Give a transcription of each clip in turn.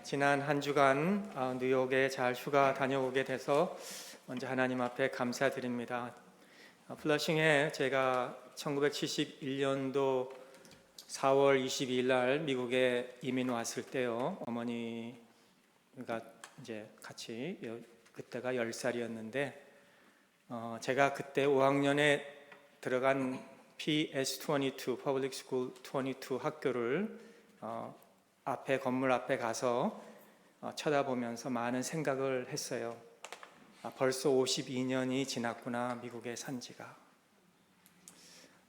지난 한 주간 뉴욕에 잘 휴가 다녀오게 돼서 먼저 하나님 앞에 감사드립니다. 플러싱에 제가 1971년도 4월 22일 날 미국에 이민 왔을 때요, 어머니가 이제 같이, 그때가 10살이었는데 제가 그때 5학년에 들어간 PS22 Public School 22 학교를 건물 앞에 가서 쳐다보면서 많은 생각을 했어요. 벌써 52년이 지났구나, 미국에 산 지가.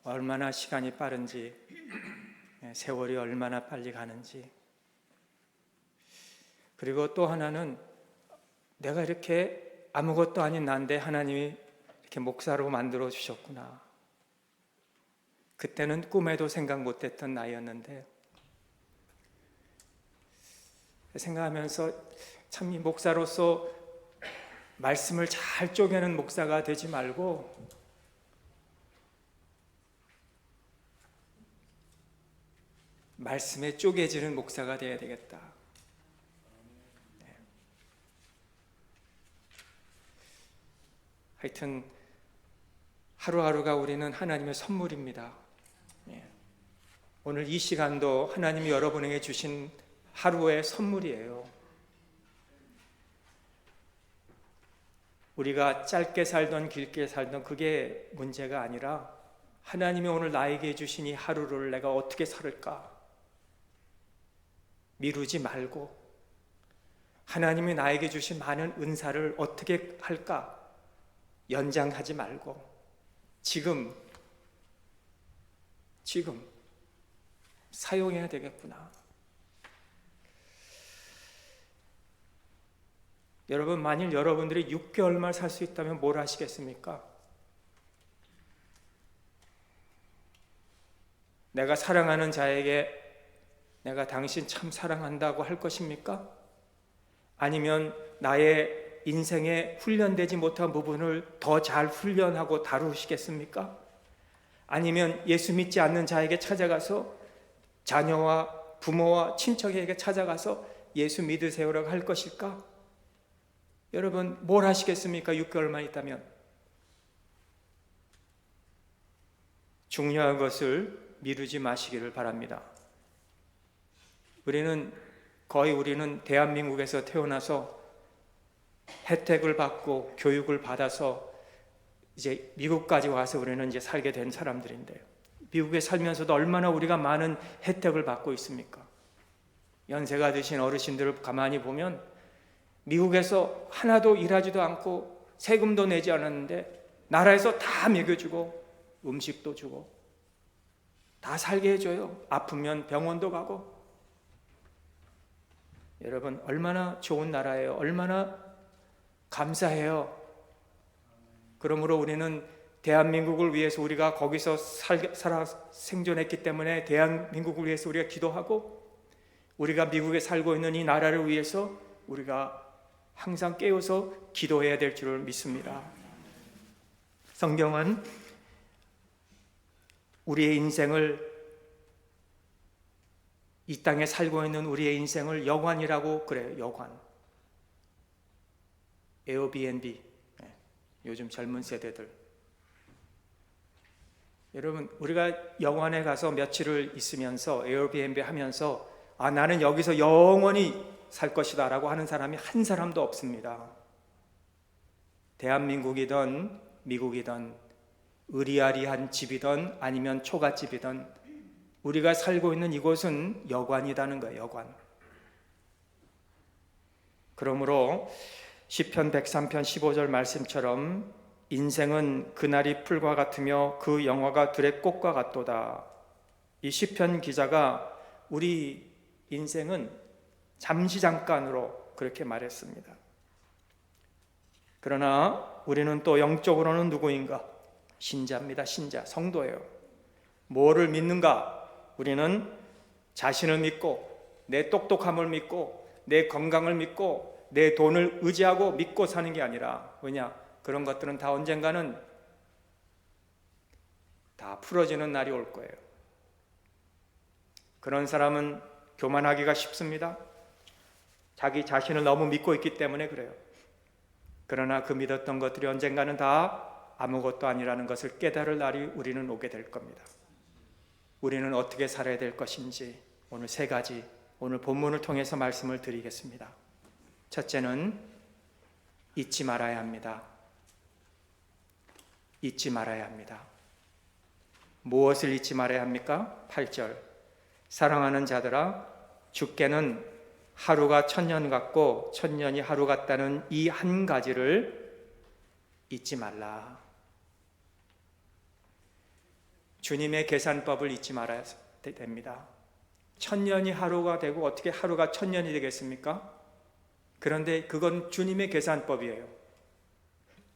얼마나 시간이 빠른지, 세월이 얼마나 빨리 가는지. 그리고 또 하나는 내가 이렇게 아무것도 아닌 난데 하나님이 이렇게 목사로 만들어 주셨구나. 그때는 꿈에도 생각 못했던 나이였는데, 생각하면서 참 이 목사로서 말씀을 잘 쪼개는 목사가 되지 말고 말씀에 쪼개지는 목사가 되어야 되겠다. 하여튼 하루하루가 우리는 하나님의 선물입니다. 오늘 이 시간도 하나님이 여러분에게 주신 하루의 선물이에요. 우리가 짧게 살던 길게 살던 그게 문제가 아니라 하나님이 오늘 나에게 주신 이 하루를 내가 어떻게 살을까? 미루지 말고 하나님이 나에게 주신 많은 은사를 어떻게 할까? 연장하지 말고 지금 사용해야 되겠구나. 여러분, 만일 여러분들이 6개월만 살 수 있다면 뭘 하시겠습니까? 내가 사랑하는 자에게 내가 당신 참 사랑한다고 할 것입니까? 아니면 나의 인생에 훈련되지 못한 부분을 더 잘 훈련하고 다루시겠습니까? 아니면 예수 믿지 않는 자에게 찾아가서 자녀와 부모와 친척에게 찾아가서 예수 믿으세요라고 할 것일까? 여러분, 뭘 하시겠습니까? 6개월만 있다면. 중요한 것을 미루지 마시기를 바랍니다. 우리는 대한민국에서 태어나서 혜택을 받고 교육을 받아서 이제 미국까지 와서 우리는 이제 살게 된 사람들인데요. 미국에 살면서도 얼마나 우리가 많은 혜택을 받고 있습니까? 연세가 드신 어르신들을 가만히 보면 미국에서 하나도 일하지도 않고 세금도 내지 않았는데 나라에서 다 먹여주고 음식도 주고 다 살게 해줘요. 아프면 병원도 가고. 여러분, 얼마나 좋은 나라예요. 얼마나 감사해요. 그러므로 우리는 대한민국을 위해서 우리가 거기서 살아 생존했기 때문에 대한민국을 위해서 우리가 기도하고 우리가 미국에 살고 있는 이 나라를 위해서 우리가 항상 깨어서 기도해야 될 줄을 믿습니다. 성경은 우리의 인생을, 이 땅에 살고 있는 우리의 인생을 여관이라고 그래요. 여관. 에어비앤비. 요즘 젊은 세대들. 여러분, 우리가 여관에 가서 며칠을 있으면서 에어비앤비 하면서 나는 여기서 영원히 살 것이다 라고 하는 사람이 한 사람도 없습니다. 대한민국이든 미국이든 으리아리한 집이든 아니면 초가집이든 우리가 살고 있는 이곳은 여관이라는 거예요. 여관. 그러므로 시편 103편 15절 말씀처럼 인생은 그날이 풀과 같으며 그 영화가 들의 꽃과 같도다. 이 시편 기자가 우리 인생은 잠시 잠깐으로 그렇게 말했습니다. 그러나 우리는 또 영적으로는 누구인가? 신자입니다. 신자, 성도예요. 뭐를 믿는가? 우리는 자신을 믿고 내 똑똑함을 믿고 내 건강을 믿고 내 돈을 의지하고 믿고 사는 게 아니라, 왜냐? 그런 것들은 다 언젠가는 다 풀어지는 날이 올 거예요. 그런 사람은 교만하기가 쉽습니다. 자기 자신을 너무 믿고 있기 때문에 그래요. 그러나 그 믿었던 것들이 언젠가는 다 아무것도 아니라는 것을 깨달을 날이 우리는 오게 될 겁니다. 우리는 어떻게 살아야 될 것인지 오늘 세 가지, 오늘 본문을 통해서 말씀을 드리겠습니다. 첫째는 잊지 말아야 합니다. 잊지 말아야 합니다. 무엇을 잊지 말아야 합니까? 8절, 사랑하는 자들아, 주께는 하루가 천년 같고 천년이 하루 같다는 이 한 가지를 잊지 말라. 주님의 계산법을 잊지 말아야 됩니다. 천년이 하루가 되고 어떻게 하루가 천년이 되겠습니까? 그런데 그건 주님의 계산법이에요.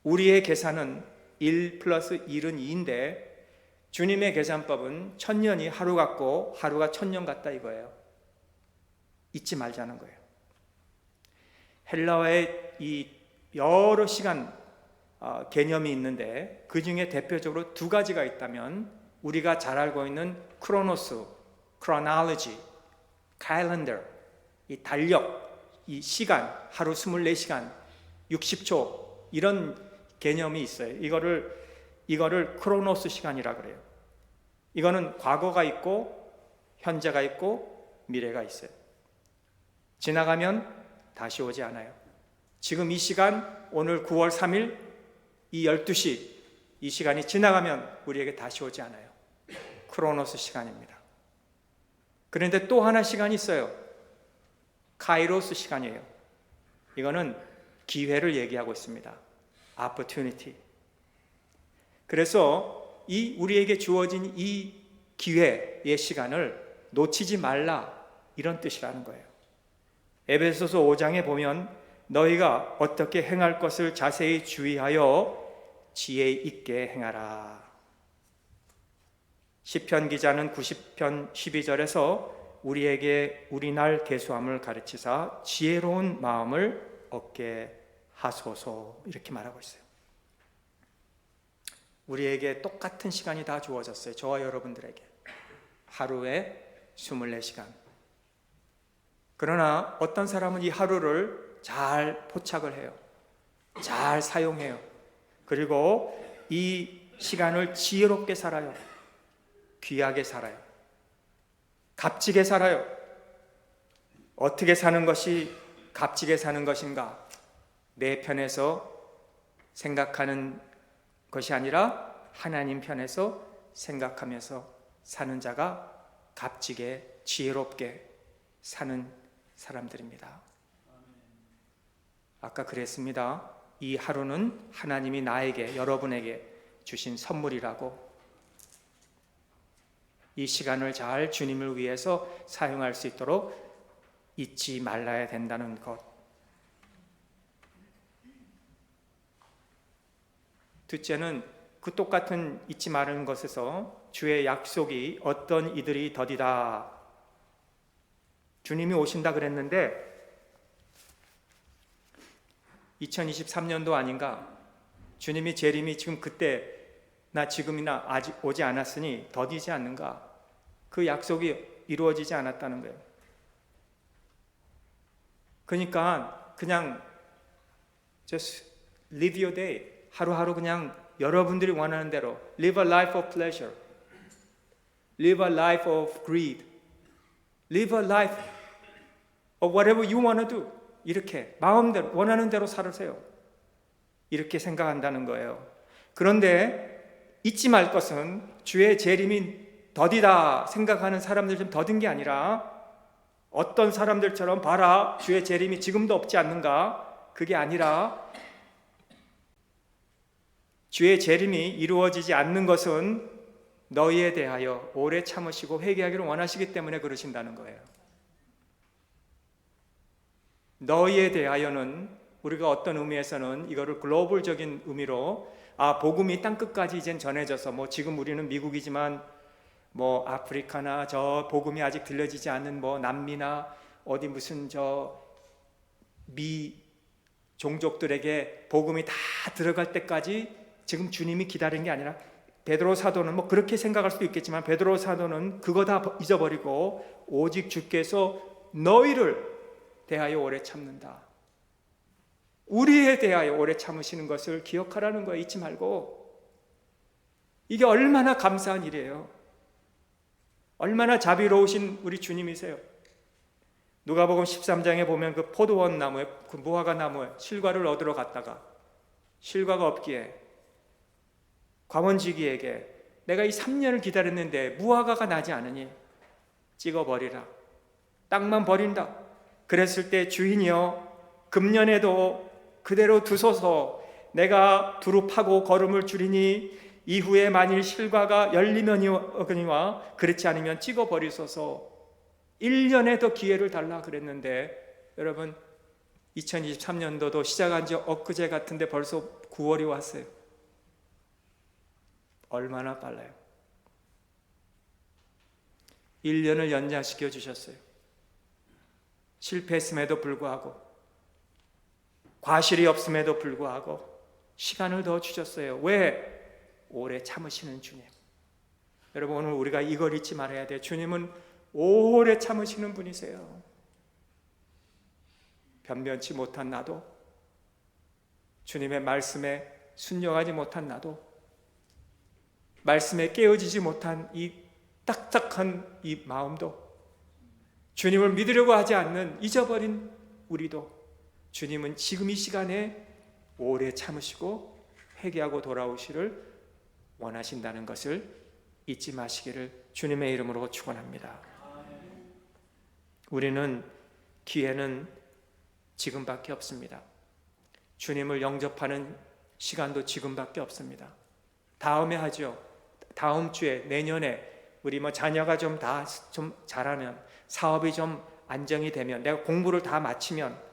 우리의 계산은 1 플러스 1은 2인데 주님의 계산법은 천년이 하루 같고 하루가 천년 같다 이거예요. 잊지 말자는 거예요. 헬라어의 이 여러 시간 개념이 있는데 그 중에 대표적으로 두 가지가 있다면 우리가 잘 알고 있는 크로노스, chronology, calendar, 이 달력, 이 시간, 하루 24시간, 60초 이런 개념이 있어요. 이거를 크로노스 시간이라 그래요. 이거는 과거가 있고 현재가 있고 미래가 있어요. 지나가면 다시 오지 않아요. 지금 이 시간, 오늘 9월 3일 이 12시 이 시간이 지나가면 우리에게 다시 오지 않아요. 크로노스 시간입니다. 그런데 또 하나 시간이 있어요. 카이로스 시간이에요. 이거는 기회를 얘기하고 있습니다. opportunity. 그래서 우리에게 주어진 이 기회의 시간을 놓치지 말라 이런 뜻이라는 거예요. 에베소서 5장에 보면 너희가 어떻게 행할 것을 자세히 주의하여 지혜 있게 행하라. 시편 기자는 90편 12절에서 우리에게 우리날 계수함을 가르치사 지혜로운 마음을 얻게 하소서 이렇게 말하고 있어요. 우리에게 똑같은 시간이 다 주어졌어요. 저와 여러분들에게 하루에 24시간. 그러나 어떤 사람은 이 하루를 잘 포착을 해요. 잘 사용해요. 그리고 이 시간을 지혜롭게 살아요. 귀하게 살아요. 값지게 살아요. 어떻게 사는 것이 값지게 사는 것인가? 내 편에서 생각하는 것이 아니라 하나님 편에서 생각하면서 사는 자가 값지게 지혜롭게 사는 사람들입니다. 아까 그랬습니다. 이 하루는 하나님이 나에게, 여러분에게 주신 선물이라고. 이 시간을 잘 주님을 위해서 사용할 수 있도록 잊지 말아야 된다는 것. 둘째는 그 똑같은 잊지 말라는 것에서 주의 약속이 어떤 이들이 더디다. 주님이 오신다 그랬는데 2023년도 아닌가? 주님이 재림이 지금 그때나 지금이나 아직 오지 않았으니 더디지 않는가? 그 약속이 이루어지지 않았다는 거예요. 그러니까 그냥 just live your day. 하루하루 그냥 여러분들이 원하는 대로 live a life of pleasure, live a life of greed, live a life of whatever you want to do. 이렇게 마음대로 원하는 대로 살으세요. 이렇게 생각한다는 거예요. 그런데 잊지 말 것은 주의 재림이 더디다 생각하는 사람들 좀 더딘 게 아니라 어떤 사람들처럼 봐라 주의 재림이 지금도 없지 않는가? 그게 아니라 주의 재림이 이루어지지 않는 것은 너희에 대하여 오래 참으시고 회개하기를 원하시기 때문에 그러신다는 거예요. 너희에 대하여는 우리가 어떤 의미에서는 이거를 글로벌적인 의미로 복음이 땅끝까지 이젠 전해져서 지금 우리는 미국이지만 아프리카나 저 복음이 아직 들려지지 않는 남미나 어디 무슨 미 종족들에게 복음이 다 들어갈 때까지 지금 주님이 기다린 게 아니라 베드로 사도는 뭐 그렇게 생각할 수도 있겠지만 베드로 사도는 그거 다 잊어버리고 오직 주께서 너희를 대하여 오래 참는다, 우리에 대하여 오래 참으시는 것을 기억하라는 거예요. 잊지 말고. 이게 얼마나 감사한 일이에요. 얼마나 자비로우신 우리 주님이세요. 누가복음 13장에 보면 그 포도원 나무에, 그 무화과 나무에 실과를 얻으러 갔다가 실과가 없기에 과원지기에게 내가 이 3년을 기다렸는데 무화과가 나지 않으니 찍어버리라, 땅만 버린다. 그랬을 때 주인이여, 금년에도 그대로 두소서, 내가 두루 파고 거름을 줄이니 이후에 만일 실과가 열리면이거니와 그렇지 않으면 찍어버리소서, 1년에 더 기회를 달라 그랬는데, 여러분 2023년도도 시작한 지 엊그제 같은데 벌써 9월이 왔어요. 얼마나 빨라요. 1년을 연장시켜 주셨어요. 실패했음에도 불구하고, 과실이 없음에도 불구하고 시간을 더 주셨어요. 왜? 오래 참으시는 주님. 여러분, 오늘 우리가 이걸 잊지 말아야 돼요. 주님은 오래 참으시는 분이세요. 변변치 못한 나도, 주님의 말씀에 순종하지 못한 나도, 말씀에 깨어지지 못한 이 딱딱한 이 마음도, 주님을 믿으려고 하지 않는 잊어버린 우리도 주님은 지금 이 시간에 오래 참으시고 회개하고 돌아오시를 원하신다는 것을 잊지 마시기를 주님의 이름으로 축원합니다. 우리는 기회는 지금밖에 없습니다. 주님을 영접하는 시간도 지금밖에 없습니다. 다음에 하죠. 다음 주에, 내년에 우리 자녀가 좀 자라면, 사업이 좀 안정이 되면, 내가 공부를 다 마치면,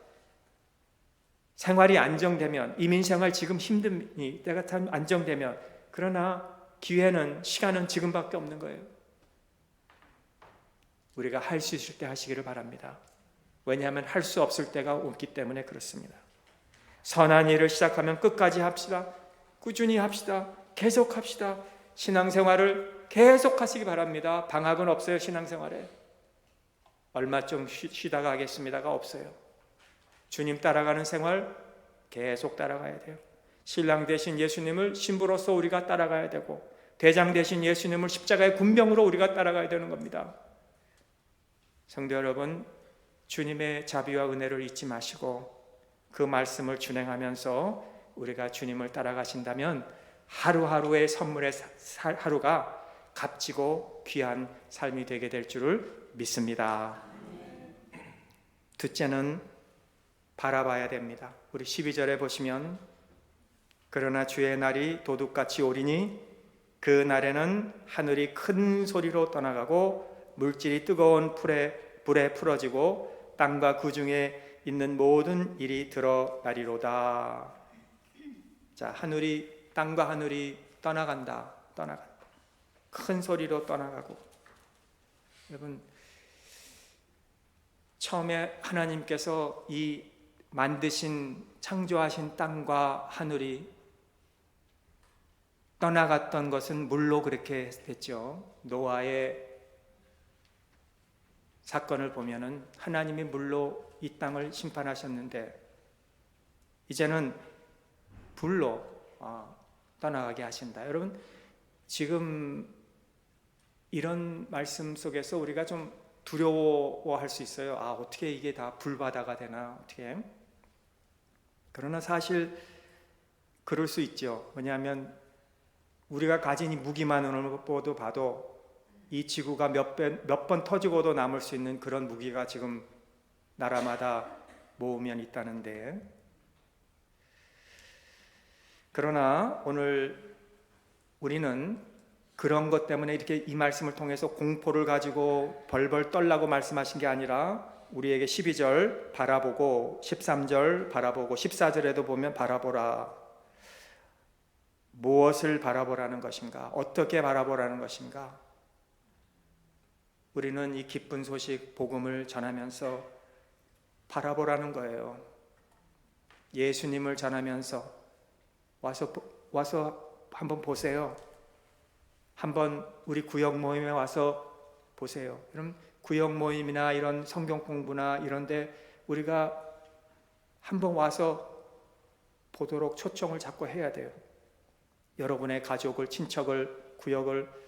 생활이 안정되면, 이민생활 지금 힘드니 내가 참 안정되면, 그러나 기회는, 시간은 지금밖에 없는 거예요. 우리가 할 수 있을 때 하시기를 바랍니다. 왜냐하면 할 수 없을 때가 오기 때문에 그렇습니다. 선한 일을 시작하면 끝까지 합시다. 꾸준히 합시다. 계속합시다. 신앙생활을 계속하시기 바랍니다. 방학은 없어요. 신앙생활에 얼마 좀 쉬다가 하겠습니다가 없어요. 주님 따라가는 생활 계속 따라가야 돼요. 신랑 되신 예수님을 신부로서 우리가 따라가야 되고, 대장 되신 예수님을 십자가의 군병으로 우리가 따라가야 되는 겁니다. 성도 여러분, 주님의 자비와 은혜를 잊지 마시고 그 말씀을 준행하면서 우리가 주님을 따라가신다면 하루하루의 선물의 하루가 값지고 귀한 삶이 되게 될 줄을 믿습니다. 둘째는 바라봐야 됩니다. 우리 12절에 보시면, 그러나 주의 날이 도둑같이 오리니 그 날에는 하늘이 큰 소리로 떠나가고 물질이 뜨거운 불에 풀어지고 땅과 그 중에 있는 모든 일이 드러나리로다. 자, 땅과 하늘이 떠나간다. 큰 소리로 떠나가고. 여러분, 처음에 하나님께서 이 만드신, 창조하신 땅과 하늘이 떠나갔던 것은 물로 그렇게 됐죠. 노아의 사건을 보면은 하나님이 물로 이 땅을 심판하셨는데, 이제는 불로 떠나가게 하신다. 여러분, 지금 이런 말씀 속에서 우리가 좀 두려워할 수 있어요. 어떻게 이게 다 불바다가 되나, 어떻게. 그러나 사실 그럴 수 있죠. 왜냐하면 우리가 가진 이 무기만으로 봐도 이 지구가 몇 번 터지고도 남을 수 있는 그런 무기가 지금 나라마다 모으면 있다는데, 그러나 오늘 우리는 그런 것 때문에 이렇게 이 말씀을 통해서 공포를 가지고 벌벌 떨라고 말씀하신 게 아니라, 우리에게 12절 바라보고 13절 바라보고 14절에도 보면 바라보라. 무엇을 바라보라는 것인가? 어떻게 바라보라는 것인가? 우리는 이 기쁜 소식, 복음을 전하면서 바라보라는 거예요. 예수님을 전하면서 와서 한번 보세요. 한번 우리 구역 모임에 와서 보세요. 그럼 구역 모임이나 이런 성경 공부나 이런데 우리가 한번 와서 보도록 초청을 자꾸 해야 돼요. 여러분의 가족을, 친척을,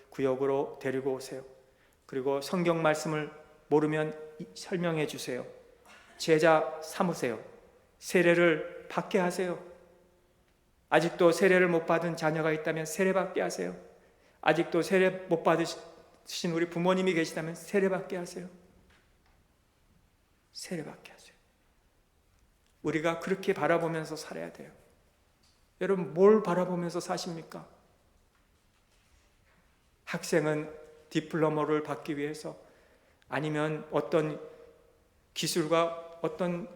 구역으로 데리고 오세요. 그리고 성경 말씀을 모르면 설명해 주세요. 제자 삼으세요. 세례를 받게 하세요. 아직도 세례를 못 받은 자녀가 있다면 세례 받게 하세요. 아직도 세례 못 받으신 우리 부모님이 계시다면 세례 받게 하세요. 세례 받게 하세요. 우리가 그렇게 바라보면서 살아야 돼요. 여러분, 뭘 바라보면서 사십니까? 학생은 디플로마를 받기 위해서, 아니면 어떤 기술과 어떤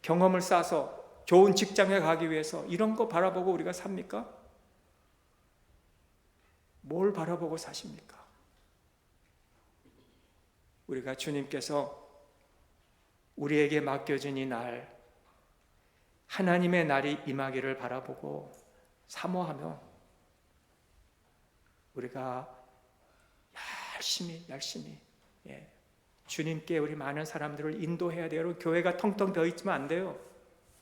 경험을 쌓아서 좋은 직장에 가기 위해서 이런 거 바라보고 우리가 삽니까? 뭘 바라보고 사십니까? 우리가 주님께서 우리에게 맡겨진 이 날, 하나님의 날이 임하기를 바라보고 사모하며 우리가 열심히 주님께 우리 많은 사람들을 인도해야 돼요. 여러분, 교회가 텅텅 비어 있으면 안 돼요.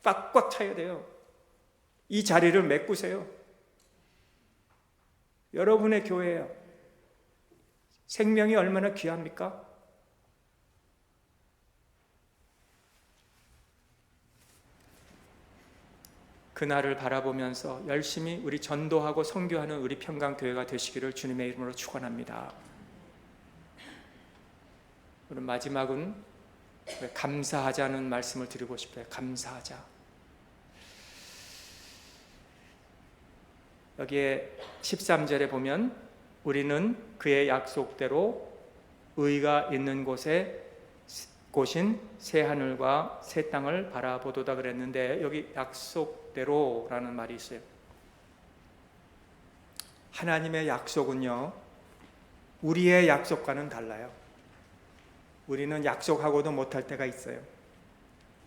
꽉꽉 차야 돼요. 이 자리를 메꾸세요. 여러분의 교회예요. 생명이 얼마나 귀합니까? 그날을 바라보면서 열심히 우리 전도하고 선교하는 우리 평강교회가 되시기를 주님의 이름으로 축원합니다. 오늘 마지막은 감사하자는 말씀을 드리고 싶어요. 감사하자. 여기에 13절에 보면 우리는 그의 약속대로 의가 있는 곳인 새 하늘과 새 땅을 바라보도다 그랬는데, 여기 약속대로라는 말이 있어요. 하나님의 약속은요, 우리의 약속과는 달라요. 우리는 약속하고도 못할 때가 있어요.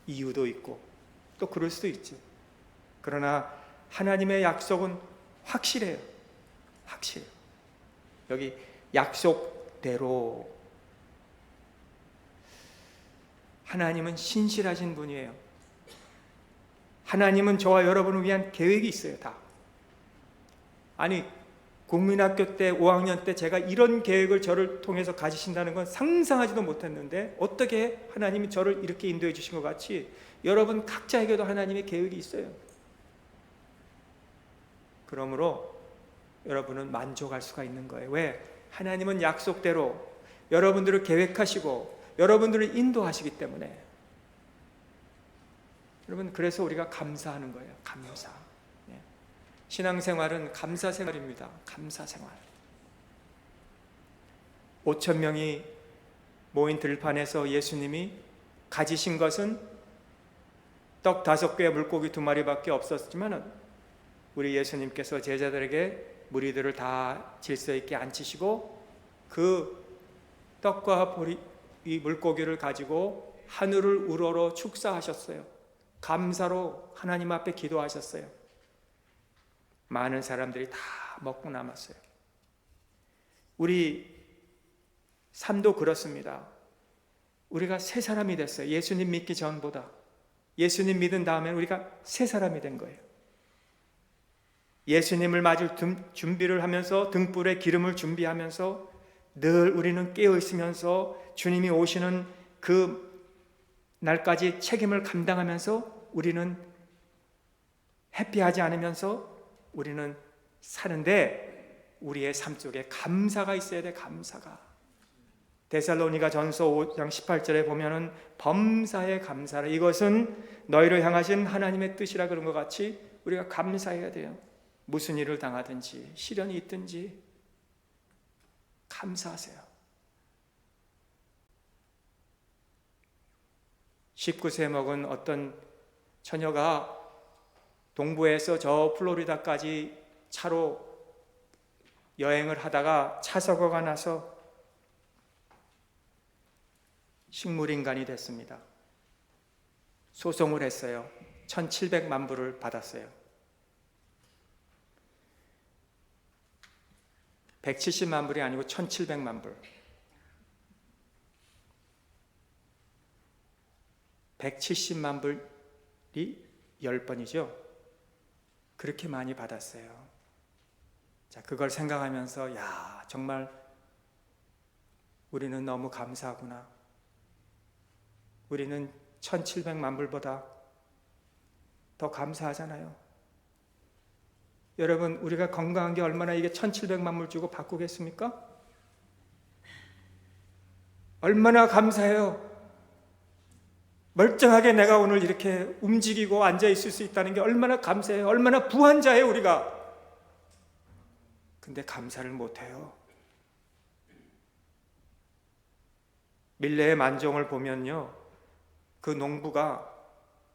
이유도 있고 또 그럴 수도 있지. 그러나 하나님의 약속은 확실해요. 확실해요. 여기 약속대로. 하나님은 신실하신 분이에요. 하나님은 저와 여러분을 위한 계획이 있어요. 다. 아니, 국민학교 때 5학년 때 제가 이런 계획을 저를 통해서 가지신다는 건 상상하지도 못했는데, 어떻게 하나님이 저를 이렇게 인도해 주신 것 같이 여러분 각자에게도 하나님의 계획이 있어요. 그러므로 여러분은 만족할 수가 있는 거예요. 왜? 하나님은 약속대로 여러분들을 계획하시고 여러분들을 인도하시기 때문에. 여러분, 그래서 우리가 감사하는 거예요. 감사. 신앙생활은 감사생활입니다. 감사생활. 5,000명이 모인 들판에서 예수님이 가지신 것은 떡 5개, 물고기 2마리밖에 없었지만 우리 예수님께서 제자들에게 무리들을 다 질서 있게 앉히시고 그 떡과 이 물고기를 가지고 하늘을 우러러 축사하셨어요. 감사로 하나님 앞에 기도하셨어요. 많은 사람들이 다 먹고 남았어요. 우리 삶도 그렇습니다. 우리가 새 사람이 됐어요. 예수님 믿기 전보다. 예수님 믿은 다음에 우리가 새 사람이 된 거예요. 예수님을 맞을 준비를 하면서, 등불에 기름을 준비하면서 늘 우리는 깨어 있으면서 주님이 오시는 그 날까지 책임을 감당하면서 우리는 해피하지 않으면서 우리는 사는데, 우리의 삶 속에 감사가 있어야 돼. 감사가. 데살로니가 전서 5장 18절에 보면은 범사에 감사라, 이것은 너희를 향하신 하나님의 뜻이라 그런 것 같이 우리가 감사해야 돼요. 무슨 일을 당하든지 시련이 있든지 감사하세요. 19세 먹은 어떤 처녀가 동부에서 저 플로리다까지 차로 여행을 하다가 차사고가 나서 식물인간이 됐습니다. 소송을 했어요. 1,700만 불을 받았어요. 170만 불이 아니고 1700만 불. 170만 불이 10번이죠. 그렇게 많이 받았어요. 자, 그걸 생각하면서 야, 정말 우리는 너무 감사하구나. 우리는 1700만 불보다 더 감사하잖아요. 여러분, 우리가 건강한 게 얼마나 이게 1700만 불 주고 바꾸겠습니까? 얼마나 감사해요. 멀쩡하게 내가 오늘 이렇게 움직이고 앉아 있을 수 있다는 게 얼마나 감사해요. 얼마나 부한자예요, 우리가. 근데 감사를 못해요. 밀레의 만종을 보면요, 그 농부가,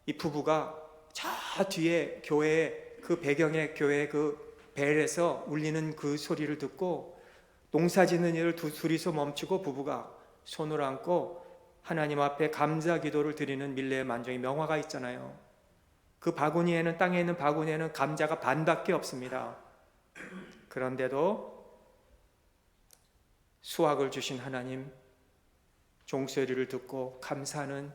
이 부부가 저 뒤에 교회, 그 배경의 교회 그 벨에서 울리는 그 소리를 듣고 농사 짓는 일을 둘이서 멈추고 부부가 손을 안고 하나님 앞에 감사 기도를 드리는 밀레의 만종의 명화가 있잖아요. 그 바구니에는, 땅에 있는 바구니에는 감자가 반밖에 없습니다. 그런데도 수확을 주신 하나님 종소리를 듣고 감사하는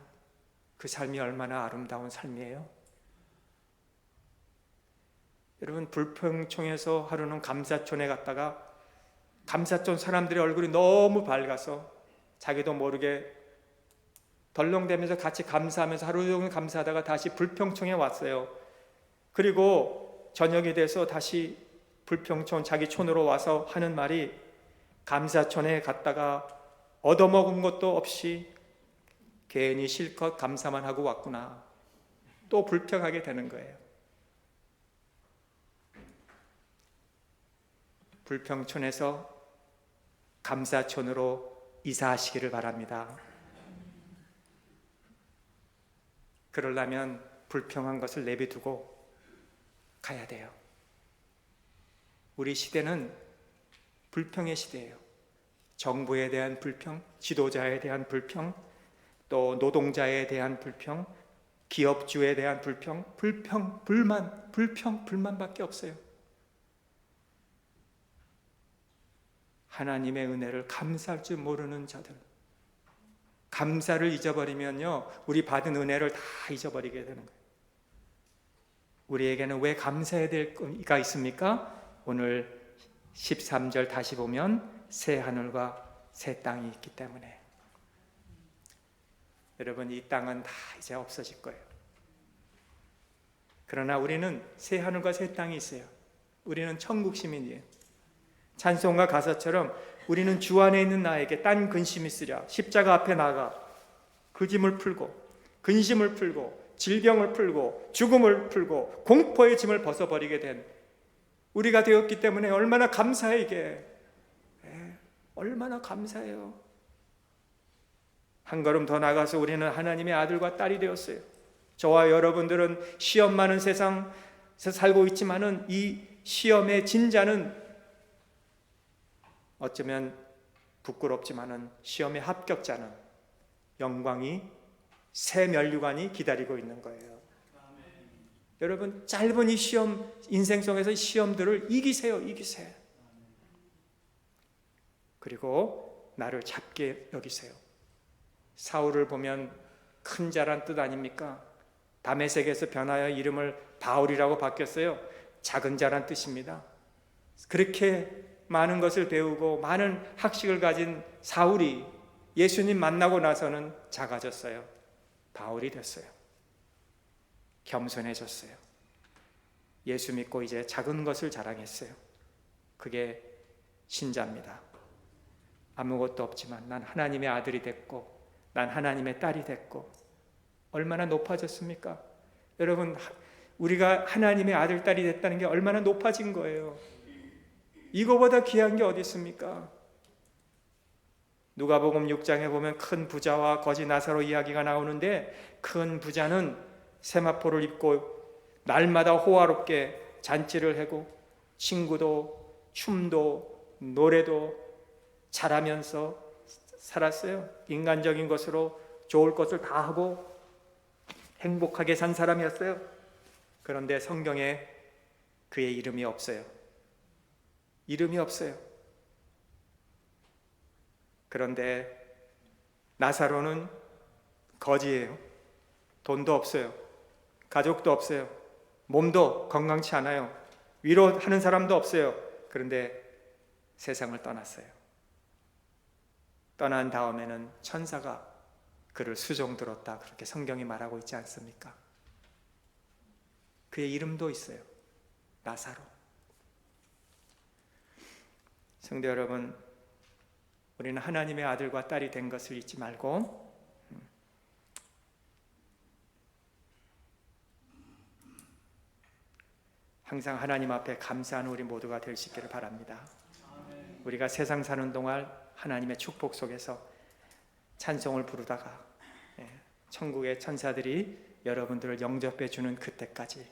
그 삶이 얼마나 아름다운 삶이에요. 여러분, 불평청에서 하루는 감사촌에 갔다가 감사촌 사람들의 얼굴이 너무 밝아서 자기도 모르게 덜렁대면서 같이 감사하면서 하루 종일 감사하다가 다시 불평청에 왔어요. 그리고 저녁이 돼서 다시 불평촌 자기 촌으로 와서 하는 말이, 감사촌에 갔다가 얻어먹은 것도 없이 괜히 실컷 감사만 하고 왔구나. 또 불평하게 되는 거예요. 불평촌에서 감사촌으로 이사하시기를 바랍니다. 그러려면 불평한 것을 내비두고 가야 돼요. 우리 시대는 불평의 시대예요. 정부에 대한 불평, 지도자에 대한 불평, 또 노동자에 대한 불평, 기업주에 대한 불평, 불만밖에 없어요. 하나님의 은혜를 감사할 줄 모르는 자들, 감사를 잊어버리면요, 우리 받은 은혜를 다 잊어버리게 되는 거예요. 우리에게는 왜 감사해야 될 것가 있습니까? 오늘 13절 다시 보면 새 하늘과 새 땅이 있기 때문에. 여러분, 이 땅은 다 이제 없어질 거예요. 그러나 우리는 새 하늘과 새 땅이 있어요. 우리는 천국 시민이에요. 찬송가 가사처럼 우리는 주 안에 있는 나에게 딴 근심이 있으랴. 십자가 앞에 나가 그 짐을 풀고, 근심을 풀고, 질병을 풀고, 죽음을 풀고, 공포의 짐을 벗어버리게 된 우리가 되었기 때문에 얼마나 감사해. 이게 얼마나 감사해요. 한 걸음 더 나가서 우리는 하나님의 아들과 딸이 되었어요. 저와 여러분들은 시험 많은 세상에서 살고 있지만은 이 시험의 진자는 어쩌면 부끄럽지만은 시험의 합격자는 영광이 새 면류관이 기다리고 있는 거예요. 여러분, 짧은 이 시험, 인생 속에서 이 시험들을 이기세요. 그리고 나를 작게 여기세요. 사울을 보면 큰 자란 뜻 아닙니까? 다메섹에서 변하여 이름을 바울이라고 바뀌었어요. 작은 자란 뜻입니다. 그렇게 많은 것을 배우고 많은 학식을 가진 사울이 예수님 만나고 나서는 작아졌어요. 바울이 됐어요. 겸손해졌어요. 예수 믿고 이제 작은 것을 자랑했어요. 그게 신자입니다. 아무것도 없지만 난 하나님의 아들이 됐고, 난 하나님의 딸이 됐고, 얼마나 높아졌습니까? 여러분, 우리가 하나님의 아들, 딸이 됐다는 게 얼마나 높아진 거예요. 이거보다 귀한 게 어디 있습니까? 누가복음 6장에 보면 큰 부자와 거지 나사로 이야기가 나오는데, 큰 부자는 세마포를 입고 날마다 호화롭게 잔치를 하고 친구도 춤도 노래도 잘하면서 살았어요. 인간적인 것으로 좋을 것을 다 하고 행복하게 산 사람이었어요. 그런데 성경에 그의 이름이 없어요. 이름이 없어요. 그런데 나사로는 거지예요. 돈도 없어요. 가족도 없어요. 몸도 건강치 않아요. 위로하는 사람도 없어요. 그런데 세상을 떠났어요. 떠난 다음에는 천사가 그를 수종 들었다, 그렇게 성경이 말하고 있지 않습니까? 그의 이름도 있어요. 나사로. 성도 여러분, 우리는 하나님의 아들과 딸이 된 것을 잊지 말고 항상 하나님 앞에 감사하는 우리 모두가 될 수 있기를 바랍니다. 우리가 세상 사는 동안 하나님의 축복 속에서 찬송을 부르다가 천국의 천사들이 여러분들을 영접해 주는 그때까지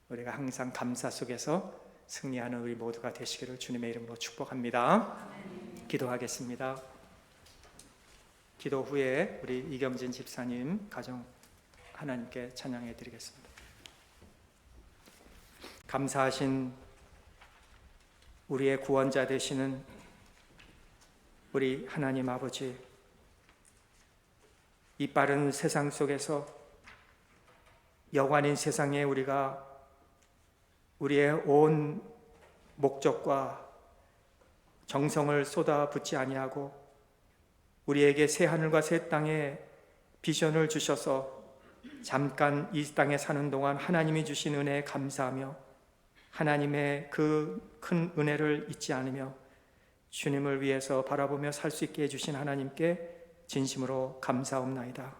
우리가 항상 감사 속에서 승리하는 우리 모두가 되시기를 주님의 이름으로 축복합니다. 기도하겠습니다. 기도 후에 우리 이경진 집사님 가정 하나님께 찬양해 드리겠습니다. 감사하신 우리의 구원자 되시는 우리 하나님 아버지, 이 빠른 세상 속에서 영원인 세상에 우리가 우리의 온 목적과 정성을 쏟아붓지 아니하고 우리에게 새 하늘과 새 땅에 비전을 주셔서 잠깐 이 땅에 사는 동안 하나님이 주신 은혜에 감사하며 하나님의 그 큰 은혜를 잊지 않으며 주님을 위해서 바라보며 살 수 있게 해주신 하나님께 진심으로 감사옵나이다.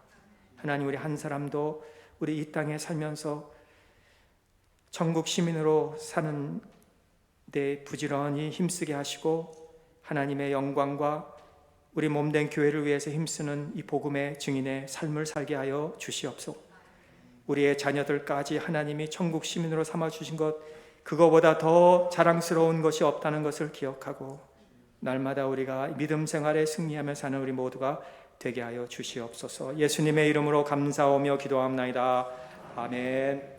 하나님, 우리 한 사람도 우리 이 땅에 살면서 천국 시민으로 사는 데 부지런히 힘쓰게 하시고 하나님의 영광과 우리 몸된 교회를 위해서 힘쓰는 이 복음의 증인의 삶을 살게 하여 주시옵소서. 우리의 자녀들까지 하나님이 천국 시민으로 삼아주신 것, 그거보다 더 자랑스러운 것이 없다는 것을 기억하고 날마다 우리가 믿음 생활에 승리하며 사는 우리 모두가 되게 하여 주시옵소서. 예수님의 이름으로 감사하며 기도합나이다. 아멘.